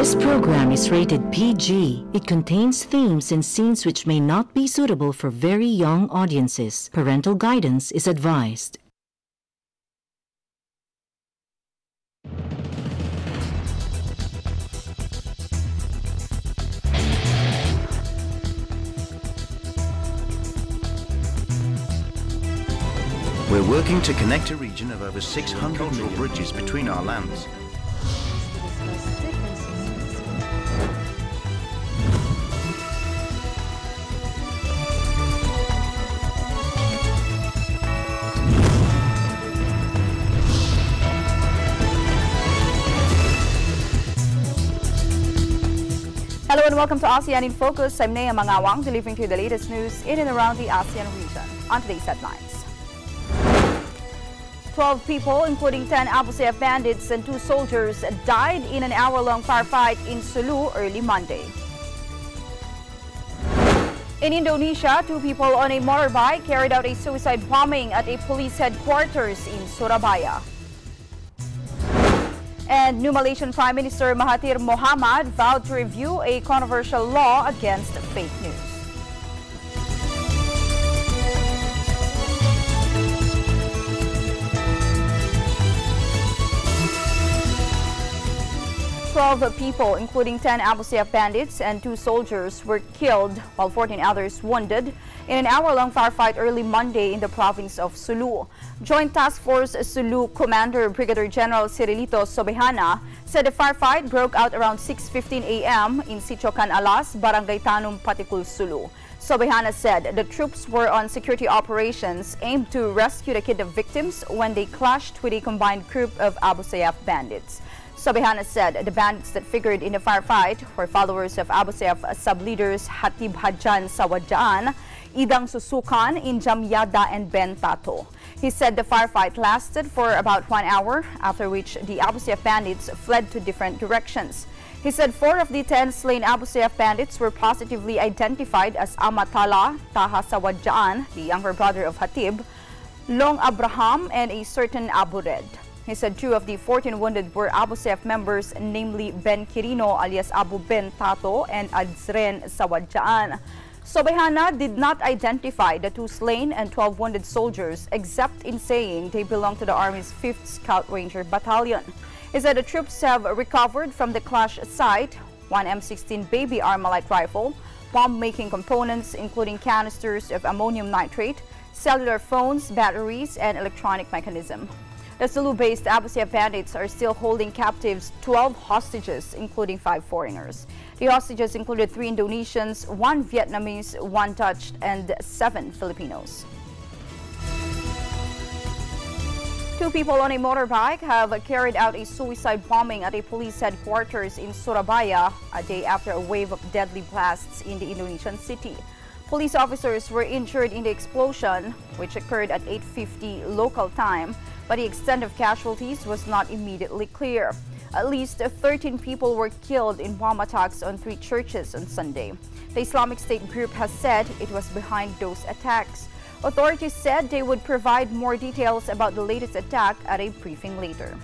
This program is rated PG. It contains themes and scenes which may not be suitable for very young audiences. Parental guidance is advised. We're working to connect a region of over 600 cultural bridges between our lands. Hello and welcome to ASEAN in Focus. I'm Nea Mangawang, delivering to you the latest news in and around the ASEAN region. On today's headlines. 12 people, including 10 Abu Sayyaf bandits and 2 soldiers, died in an hour-long firefight in Sulu early Monday. In Indonesia, 2 people on a motorbike carried out a suicide bombing at a police headquarters in Surabaya. And new Malaysian Prime Minister Mahathir Mohamad vowed to review a controversial law against fake news. Twelve people, including 10 Abu Sayyaf bandits and 2 soldiers, were killed while 14 others wounded in an hour-long firefight early Monday in the province of Sulu. Joint Task Force Sulu Commander Brigadier General Cirilito Sobehana said the firefight broke out around 6:15 a.m. in Sichokan Alas, Barangay Tanum, Patikul, Sulu. Sobehana said the troops were on security operations aimed to rescue the kidnapped victims when they clashed with a combined group of Abu Sayyaf bandits. Sobehana said the bandits that figured in the firefight were followers of Abu Sayyaf sub-leaders Hatib Hajan Sawadjaan, Idang Susukan, Injam Yada, and Ben Tato. He said the firefight lasted for about 1 hour, after which the Abu Sayyaf bandits fled to different directions. He said 4 of the 10 slain Abu Sayyaf bandits were positively identified as Amatala Taha Sawadjaan, the younger brother of Hatib, Long Abraham, and a certain Abu Red. He said 2 of the 14 wounded were Abu Sayyaf members, namely Ben Quirino alias Abu Ben Tato and Adzren Sawadjaan. Sobehana did not identify the 2 slain and 12 wounded soldiers, except in saying they belong to the Army's 5th Scout Ranger Battalion. He said the troops have recovered from the clash site 1 M16 Baby Armalite rifle, bomb-making components including canisters of ammonium nitrate, cellular phones, batteries, and electronic mechanism. The Sulu-based Abu Sayyaf bandits are still holding captives 12 hostages, including 5 foreigners. The hostages included 3 Indonesians, 1 Vietnamese, 1 Dutch, and 7 Filipinos. 2 people on a motorbike have carried out a suicide bombing at a police headquarters in Surabaya a day after a wave of deadly blasts in the Indonesian city. Police officers were injured in the explosion, which occurred at 8:50 local time, but the extent of casualties was not immediately clear. At least 13 people were killed in bomb attacks on 3 churches on Sunday. The Islamic State group has said it was behind those attacks. Authorities said they would provide more details about the latest attack at a briefing later.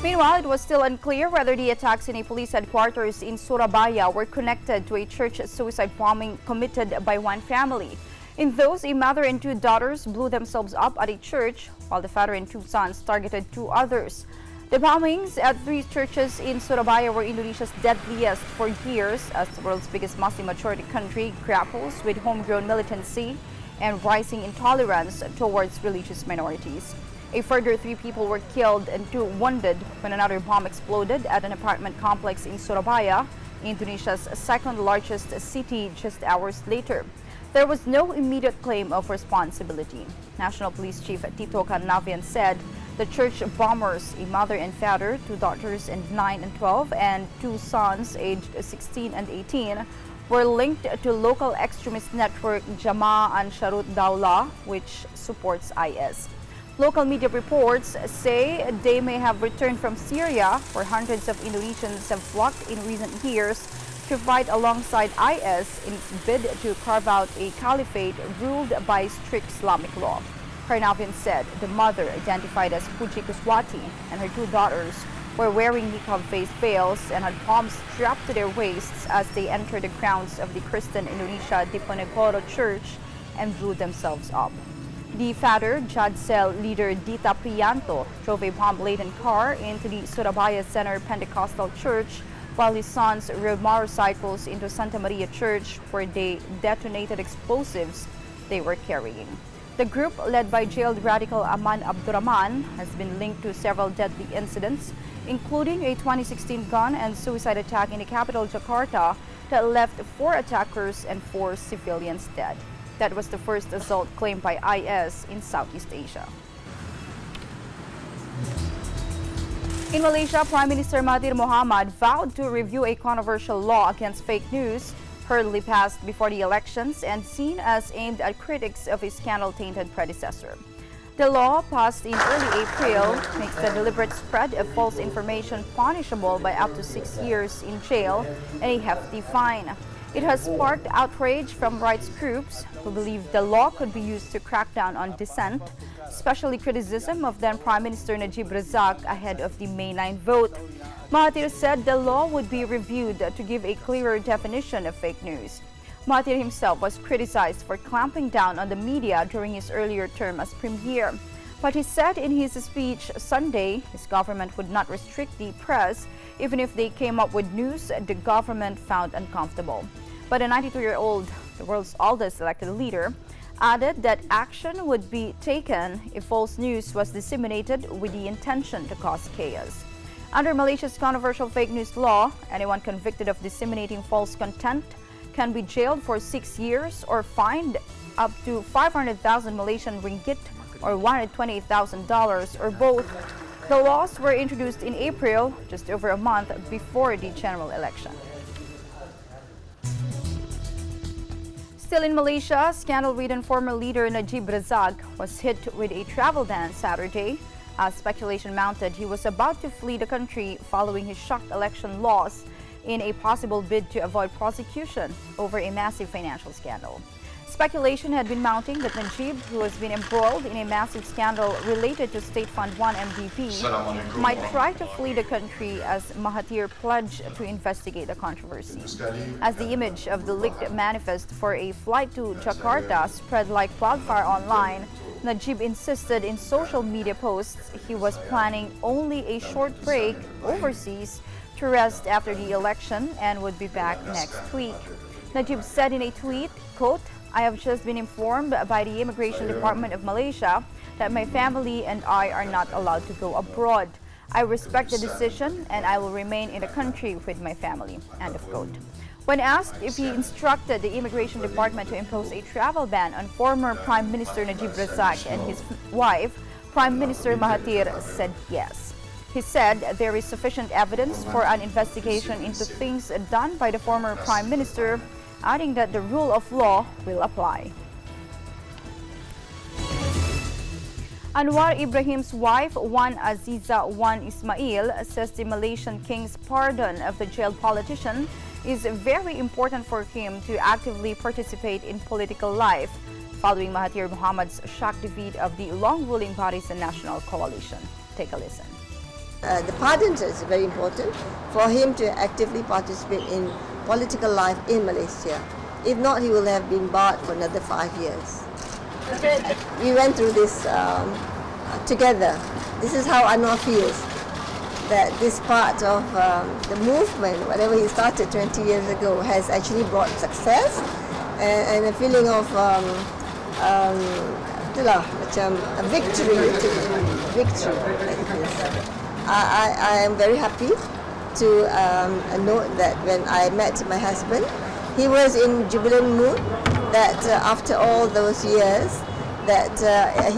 Meanwhile, it was still unclear whether the attacks in a police headquarters in Surabaya were connected to a church suicide bombing committed by one family. In those, a mother and 2 daughters blew themselves up at a church, while the father and 2 sons targeted 2 others. The bombings at 3 churches in Surabaya were Indonesia's deadliest for years, as the world's biggest Muslim-majority country grapples with homegrown militancy and rising intolerance towards religious minorities. A further 3 people were killed and 2 wounded when another bomb exploded at an apartment complex in Surabaya, Indonesia's 2nd largest city, just hours later. There was no immediate claim of responsibility. National Police Chief Tito Carnavian said the church bombers, a mother and father, 2 daughters aged 9 and 12, and 2 sons aged 16 and 18, were linked to local extremist network Jamaah Ansharut Daulah, which supports IS. Local media reports say they may have returned from Syria, where hundreds of Indonesians have flocked in recent years to fight alongside IS in its bid to carve out a caliphate ruled by strict Islamic law. Karnavian said the mother, identified as Puji Kuswati, and her two daughters were wearing niqab face veils and had palms strapped to their waists as they entered the grounds of the Christian Indonesia Diponegoro Church and blew themselves up. The father, Jadsel leader Dita Priyanto, drove a bomb-laden car into the Surabaya Center Pentecostal Church while his sons rode motorcycles into Santa Maria Church where they detonated explosives they were carrying. The group, led by jailed radical Aman Abdurrahman, has been linked to several deadly incidents, including a 2016 gun and suicide attack in the capital, Jakarta, that left 4 attackers and 4 civilians dead. That was the first assault claimed by IS in Southeast Asia. In Malaysia, Prime Minister Mahathir Mohamad vowed to review a controversial law against fake news, hurriedly passed before the elections and seen as aimed at critics of his scandal-tainted predecessor. The law, passed in early April, makes the deliberate spread of false information punishable by up to 6 years in jail and a hefty fine. It has sparked outrage from rights groups who believe the law could be used to crack down on dissent, especially criticism of then Prime Minister Najib Razak ahead of the May 9 vote. Mahathir said the law would be reviewed to give a clearer definition of fake news. Mahathir himself was criticized for clamping down on the media during his earlier term as premier. But he said in his speech Sunday his government would not restrict the press even if they came up with news the government found uncomfortable. But the 92-year-old, the world's oldest elected leader, added that action would be taken if false news was disseminated with the intention to cause chaos. Under Malaysia's controversial fake news law, anyone convicted of disseminating false content can be jailed for 6 years or fined up to 500,000 Malaysian ringgit or $128,000 or both. The laws were introduced in April, just over a month before the general election. Still in Malaysia, scandal-ridden former leader Najib Razak was hit with a travel ban Saturday. As speculation mounted, he was about to flee the country following his shocked election loss in a possible bid to avoid prosecution over a massive financial scandal. Speculation had been mounting that Najib, who has been embroiled in a massive scandal related to State Fund 1 MDP, might try to flee the country as Mahathir pledged to investigate the controversy. As the image of the leaked manifest for a flight to Jakarta spread like wildfire online, Najib insisted in social media posts he was planning only a short break overseas to rest after the election and would be back next week. Najib said in a tweet, quote, "I have just been informed by the Immigration Department of Malaysia that my family and I are not allowed to go abroad. I respect the decision and I will remain in the country with my family." End of quote. When asked if he instructed the Immigration Department to impose a travel ban on former Prime Minister Najib Razak and his wife, Prime Minister Mahathir said yes. He said there is sufficient evidence for an investigation into things done by the former Prime Minister, adding that the rule of law will apply. Anwar Ibrahim's wife, Wan Aziza Wan Ismail, says the Malaysian king's pardon of the jailed politician is very important for him to actively participate in political life, following Mahathir Mohamad's shock defeat of the long-ruling Barisan National Coalition. Take a listen. The pardon is very important for him to actively participate in political life in Malaysia. If not, he will have been barred for another 5 years. We went through this together. This is how Anwar feels, that this part of the movement, whatever he started 20 years ago, has actually brought success and a feeling of macam a victory. I am very happy to note that when I met my husband, he was in jubilant mood that after all those years that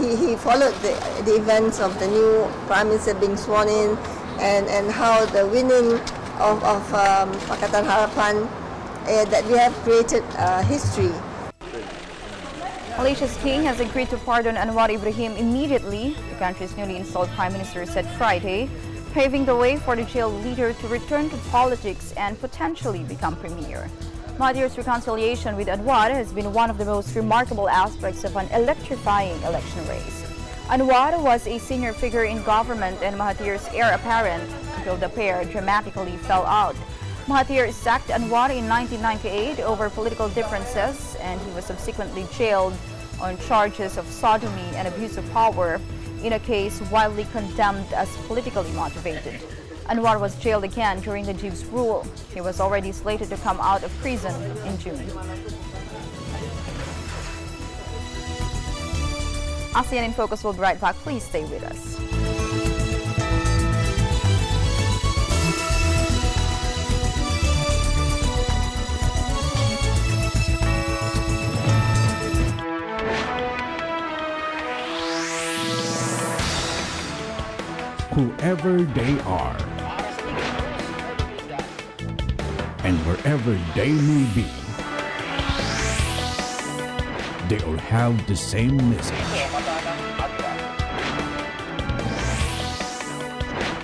he followed the events of the new Prime Minister being sworn in and how the winning of Pakatan Harapan, that we have created history. Malaysia's king has agreed to pardon Anwar Ibrahim immediately, the country's newly installed Prime Minister said Friday, paving the way for the jailed leader to return to politics and potentially become premier. Mahathir's reconciliation with Anwar has been one of the most remarkable aspects of an electrifying election race. Anwar was a senior figure in government and Mahathir's heir apparent until the pair dramatically fell out. Mahathir sacked Anwar in 1998 over political differences, and he was subsequently jailed on charges of sodomy and abuse of power in a case widely condemned as politically motivated. Anwar was jailed again during the Najib's rule. He was already slated to come out of prison in June. ASEAN in Focus will be right back. Please stay with us. Whoever they are, and wherever they may be, they all have the same message.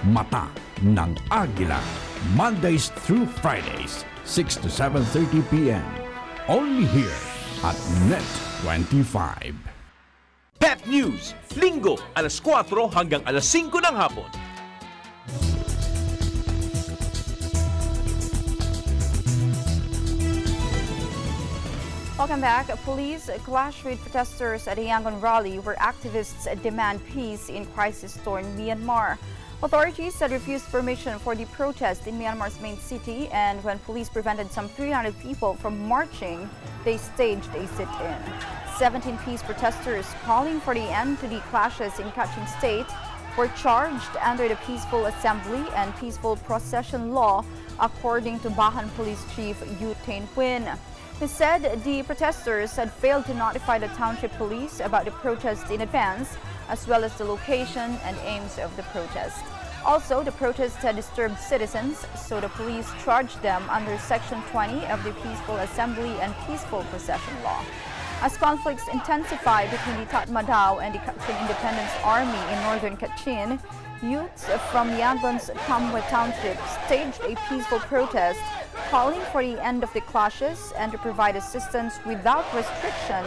Mata ng Agila, Mondays through Fridays, 6 to 7:30 p.m. Only here at Net 25. Pep News, Linggo, alas 4 hanggang alas 5 ng hapon. Welcome back. Police clashed with protesters at a Yangon rally where activists demand peace in crisis-torn Myanmar. Authorities had refused permission for the protest in Myanmar's main city, and when police prevented some 300 people from marching, they staged a sit-in. 17 peace protesters calling for the end to the clashes in Kachin State were charged under the Peaceful Assembly and Peaceful Procession Law, according to Bahan Police Chief Yu Tain Huyn. He said the protesters had failed to notify the township police about the protest in advance, as well as the location and aims of the protest. Also, the protest had disturbed citizens, so the police charged them under Section 20 of the Peaceful Assembly and Peaceful Procession Law. As conflicts intensified between the Tatmadaw and the Kachin Independence Army in northern Kachin, youths from Yangon's Tamwe Township staged a peaceful protest calling for the end of the clashes and to provide assistance without restriction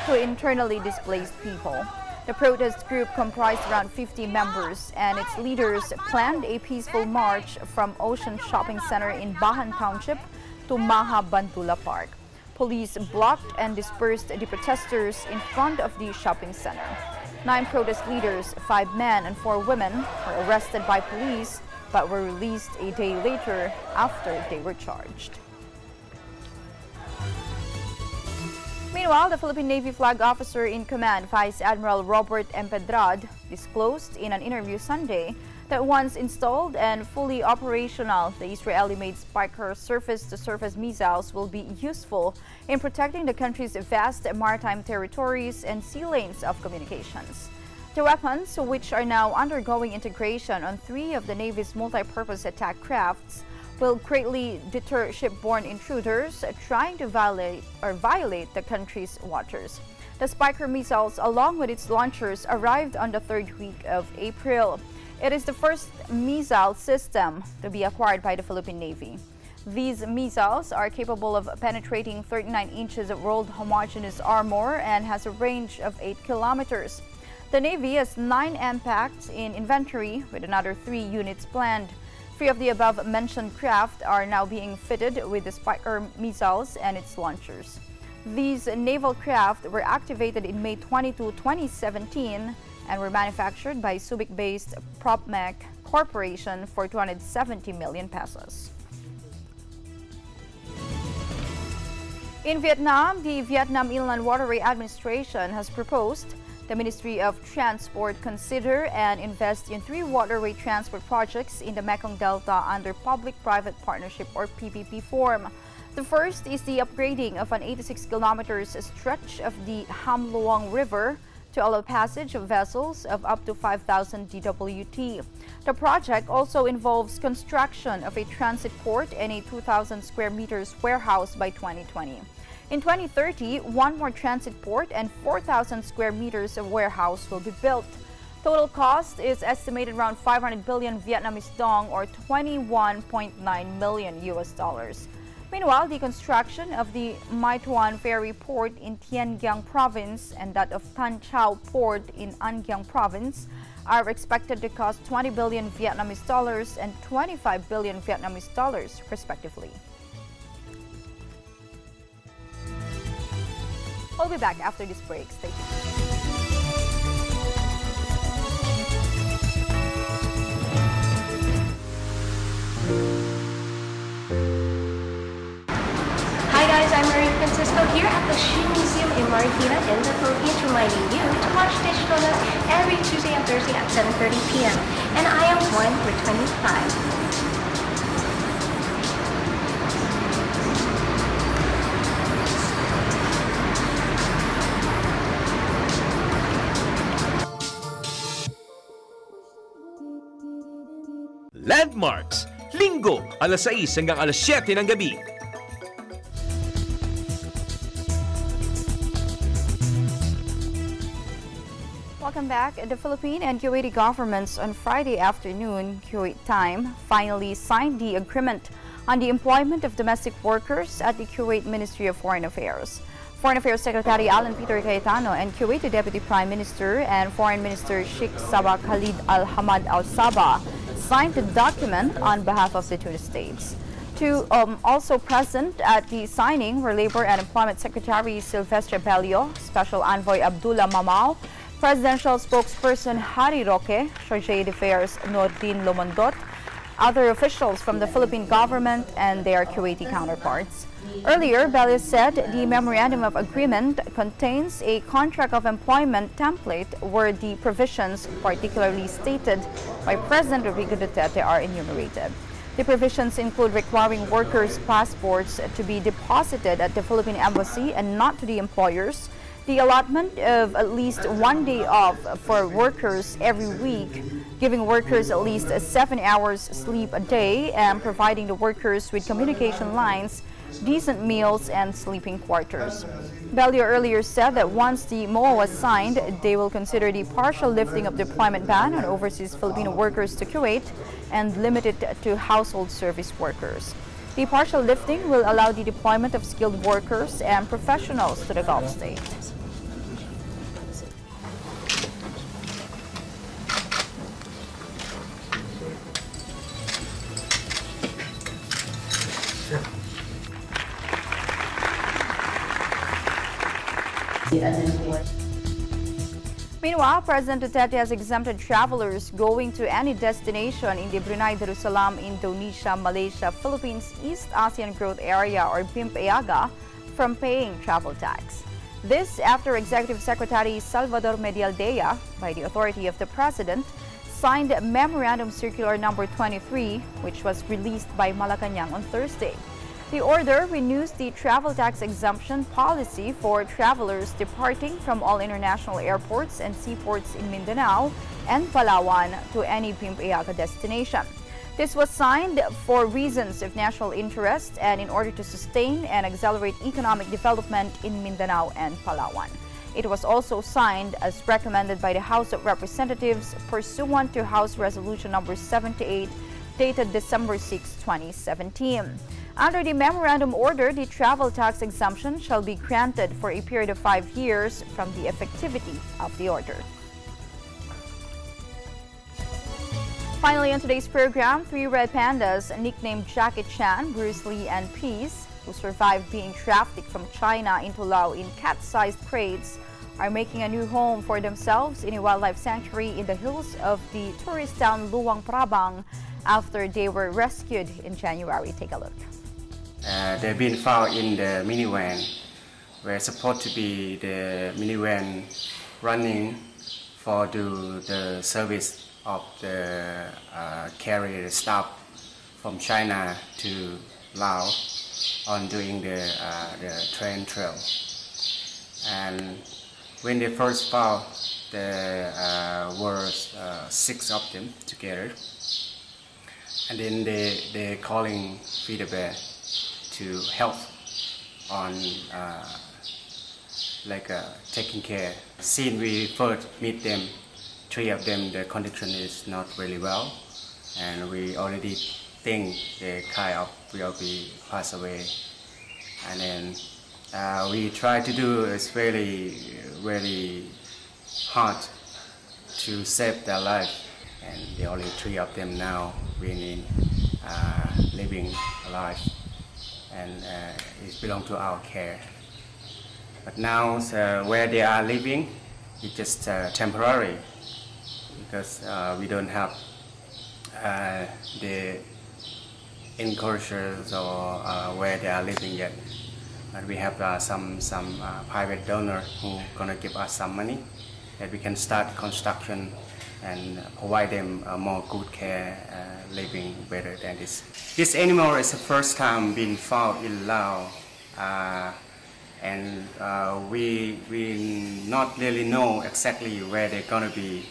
to internally displaced people. The protest group comprised around 50 members, and its leaders planned a peaceful march from Ocean Shopping Center in Bahan Township to Maha Bantula Park. Police blocked and dispersed the protesters in front of the shopping center. 9 protest leaders, 5 men and 4 women, were arrested by police but were released a day later after they were charged. Meanwhile, the Philippine Navy Flag Officer in Command, Vice Admiral Robert Empedrad, disclosed in an interview Sunday that once installed and fully operational, the Israeli-made Spiker surface-to-surface missiles will be useful in protecting the country's vast maritime territories and sea lanes of communications. The weapons, which are now undergoing integration on 3 of the Navy's multi-purpose attack crafts, will greatly deter shipborne intruders trying to violate the country's waters. The Spiker missiles, along with its launchers, arrived on the 3rd week of April. It is the first missile system to be acquired by the Philippine Navy. These missiles are capable of penetrating 39 inches of rolled homogeneous armor and has a range of 8 kilometers. The Navy has 9 MPACs in inventory, with another 3 units planned. 3 of the above-mentioned craft are now being fitted with the Spiker missiles and its launchers. These naval craft were activated in May 22, 2017 and were manufactured by Subic-based PropMech Corporation for 270 million pesos. In Vietnam, the Vietnam Inland Waterway Administration has proposed the Ministry of Transport consider and invest in 3 waterway transport projects in the Mekong Delta under Public-Private Partnership or PPP form. The first is the upgrading of an 86 kilometers stretch of the Ham Luang River to allow passage of vessels of up to 5,000 DWT. The project also involves construction of a transit port and a 2,000 square meters warehouse by 2020. In 2030, 1 more transit port and 4,000 square meters of warehouse will be built. Total cost is estimated around 500 billion Vietnamese dong or $21.9 million. Meanwhile, the construction of the Meituan Ferry Port in Tiangiang Province and that of Tan Chau Port in An Giang Province are expected to cost 20 billion Vietnamese dollars and 25 billion Vietnamese dollars, respectively. We'll be back after this break. Stay tuned. Here at the Shoe Museum in Marikina in the Philippines, reminding you to watch Digital News every Tuesday and Thursday at 7:30 p.m. And I am 1 for 25. Landmarks, Linggo, alas 6 hanggang alas 7 ng gabi. Welcome back. The Philippine and Kuwaiti governments on Friday afternoon, Kuwait time, finally signed the agreement on the employment of domestic workers at the Kuwait Ministry of Foreign Affairs. Foreign Affairs Secretary Alan Peter Cayetano and Kuwaiti Deputy Prime Minister and Foreign Minister Sheikh Sabah Khalid Al Hamad Al Sabah signed the document on behalf of the two states. Also present at the signing were Labor and Employment Secretary Silvestre Bello, Special Envoy Abdullah Mamao, Presidential Spokesperson Harry Roque, Chargé d'Affaires Nordin Lomondot, other officials from the Philippine government and their Kuwaiti counterparts. Earlier, Bello said the Memorandum of Agreement contains a contract of employment template where the provisions particularly stated by President Rodrigo Duterte are enumerated. The provisions include requiring workers' passports to be deposited at the Philippine Embassy and not to the employers, the allotment of at least 1 day off for workers every week, giving workers at least 7 hours sleep a day, and providing the workers with communication lines, decent meals, and sleeping quarters. Bello earlier said that once the MOA was signed, they will consider the partial lifting of the deployment ban on overseas Filipino workers to Kuwait and limit it to household service workers. The partial lifting will allow the deployment of skilled workers and professionals to the Gulf state. Meanwhile, President Duterte has exempted travelers going to any destination in the Brunei Darussalam, Indonesia, Malaysia, Philippines, East ASEAN Growth Area or BIMP-EAGA from paying travel tax. This after Executive Secretary Salvador Medialdea, by the authority of the President, signed Memorandum Circular Number 23, which was released by Malacanang on Thursday. The order renews the travel tax exemption policy for travelers departing from all international airports and seaports in Mindanao and Palawan to any BIMP-EAGA destination. This was signed for reasons of national interest and in order to sustain and accelerate economic development in Mindanao and Palawan. It was also signed as recommended by the House of Representatives pursuant to House Resolution Number 78 dated December 6, 2017. Under the memorandum order, the travel tax exemption shall be granted for a period of 5 years from the effectivity of the order. Finally, on today's program, 3 red pandas nicknamed Jackie Chan, Bruce Lee, and Peace, who survived being trafficked from China into Laos in cat-sized crates, are making a new home for themselves in a wildlife sanctuary in the hills of the tourist town Luang Prabang after they were rescued in January. Take a look. They've been found in the minivan, where supposed to be the minivan running for the service of the carrier staff from China to Laos on doing the train trail. And when they first found, there were 6 of them together, and then they calling Feeder Bear to help on taking care. Since we first meet them, 3 of them, the condition is not really well, and we already think they kind of will be passed away. And then we try to do is very hard to save their life. And the only 3 of them now really living alive, and it belongs to our care. But now where they are living, it's just temporary, because we don't have the enclosures or where they are living yet. But we have some private donor who gonna give us some money that we can start construction and provide them more good care, living better than this. This animal is the first time being found in Laos, and we not really know exactly where they're gonna be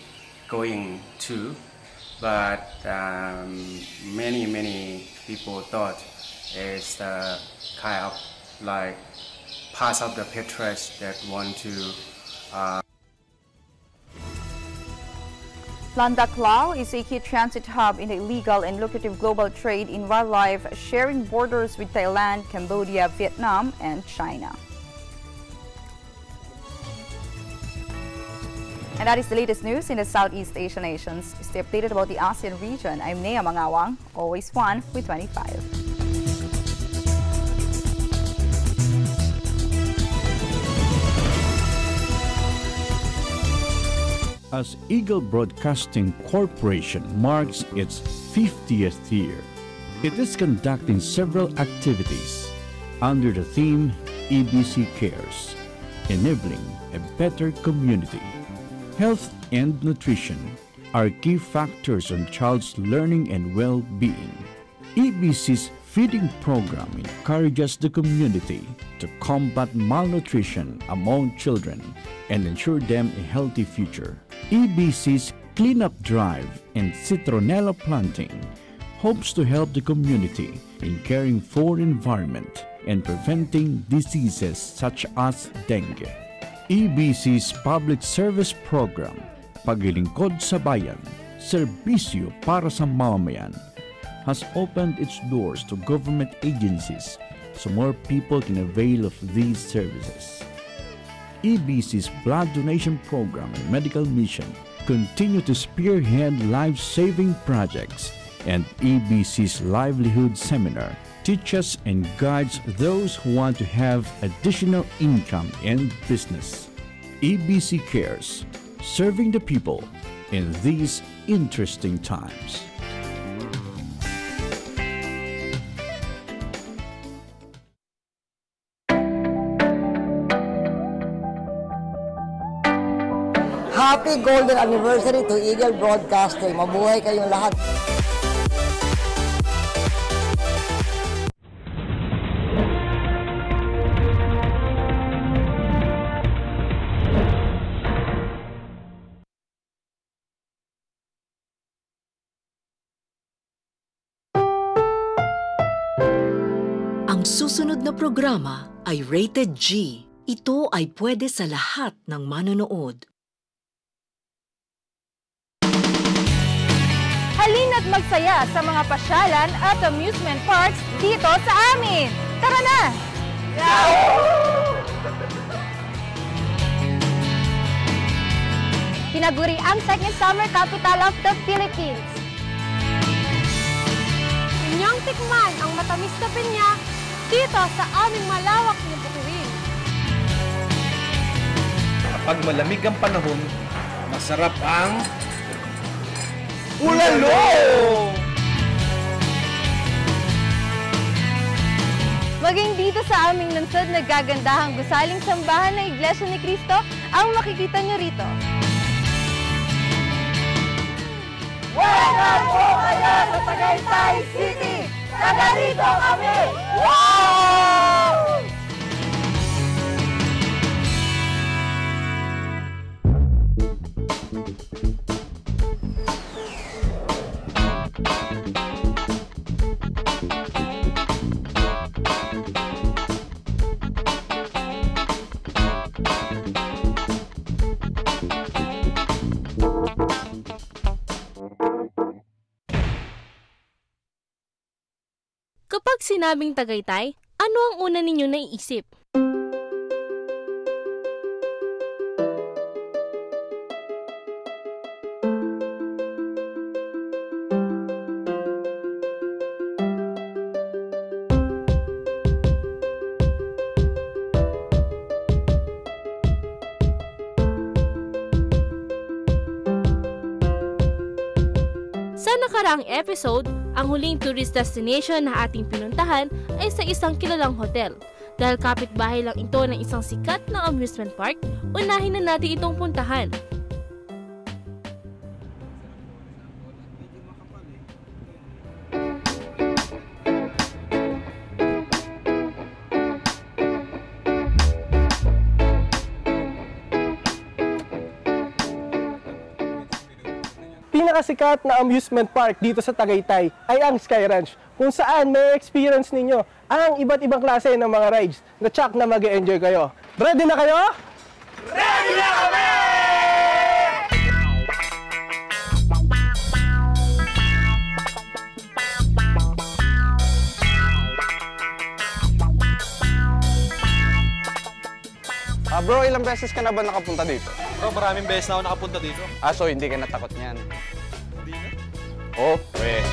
going to, but many people thought it's kind of like part of the pet trash that want to. Landak Lao is a key transit hub in the illegal and lucrative global trade in wildlife, sharing borders with Thailand, Cambodia, Vietnam, and China. And that is the latest news in the Southeast Asian nations. Stay updated about the ASEAN region. I'm Nea Mangawang, always one with 25. As Eagle Broadcasting Corporation marks its 50th year, it is conducting several activities under the theme EBC Cares, enabling a better community. Health and nutrition are key factors on child's learning and well-being. EBC's feeding program encourages the community to combat malnutrition among children and ensure them a healthy future. EBC's cleanup drive and citronella planting hopes to help the community in caring for environment and preventing diseases such as dengue. EBC's public service program, Paglilingkod sa Bayan, Serbisyo para sa Mamamayan, has opened its doors to government agencies so more people can avail of these services. EBC's blood donation program and medical mission continue to spearhead life-saving projects, and EBC's livelihood seminar teaches and guides those who want to have additional income and business. EBC Cares, serving the people in these interesting times. Happy Golden Anniversary to Eagle Broadcasting. Mabuhay kayong lahat. Ang susunod na programa ay Rated G. Ito ay pwede sa lahat ng manonood. Halina't magsaya sa mga pasyalan at amusement parks dito sa amin. Tara na! Tinaguri ang second summer capital of the Philippines. Inyong tikman ang matamis na pinya dito sa aming malawak na bukurin. Kapag malamig ang panahon, masarap ang ulalo! Maging dito sa aming lungsod nagagandahang gusaling sambahan ng Iglesia ni Cristo ang makikita nyo rito. Welcome po kayo sa Tagaytay City! Taga rito kami! Wow! sinabing Tagaytay, ano ang una ninyong naiisip? Sa nakaraang episode, ang huling tourist destination na ating pinuntahan ay sa isang kilalang hotel. Dahil kapitbahay lang ito ng isang sikat na amusement park, unahin na natin itong puntahan. Pinakasikat na amusement park dito sa Tagaytay ay ang Sky Ranch, kung saan may experience ninyo ang iba't ibang klase ng mga rides na tsak na mag-e-enjoy kayo. Ready na kayo? Ready na kami! Bro, ilang beses ka na ba nakapunta dito? Bro, maraming beses na ako nakapunta dito. So hindi ka natakot niyan? Hindi na. Oh, we.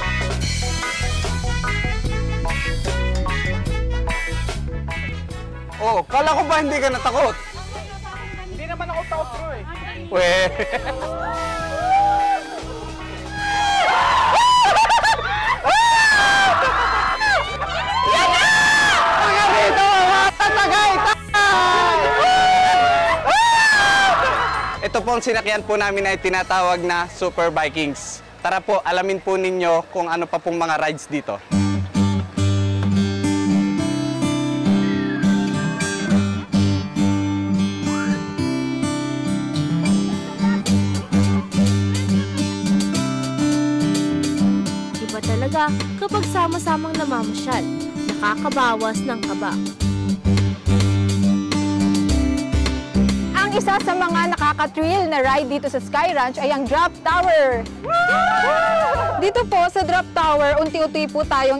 Oh, kala ko ba hindi ka natakot? Hindi naman ako takot, bro eh. We. Ito po ang sinakyan po namin ay tinatawag na Super Vikings. Tara po, alamin po ninyo kung ano pa pong mga rides dito. Iba talaga kapag sama-samang namamasyal, nakakabawas ng kaba. Ang isa sa mga nakaka-thrill na ride dito sa Sky Ranch ay ang Drop Tower. Dito po sa Drop Tower, unti-unti po tayong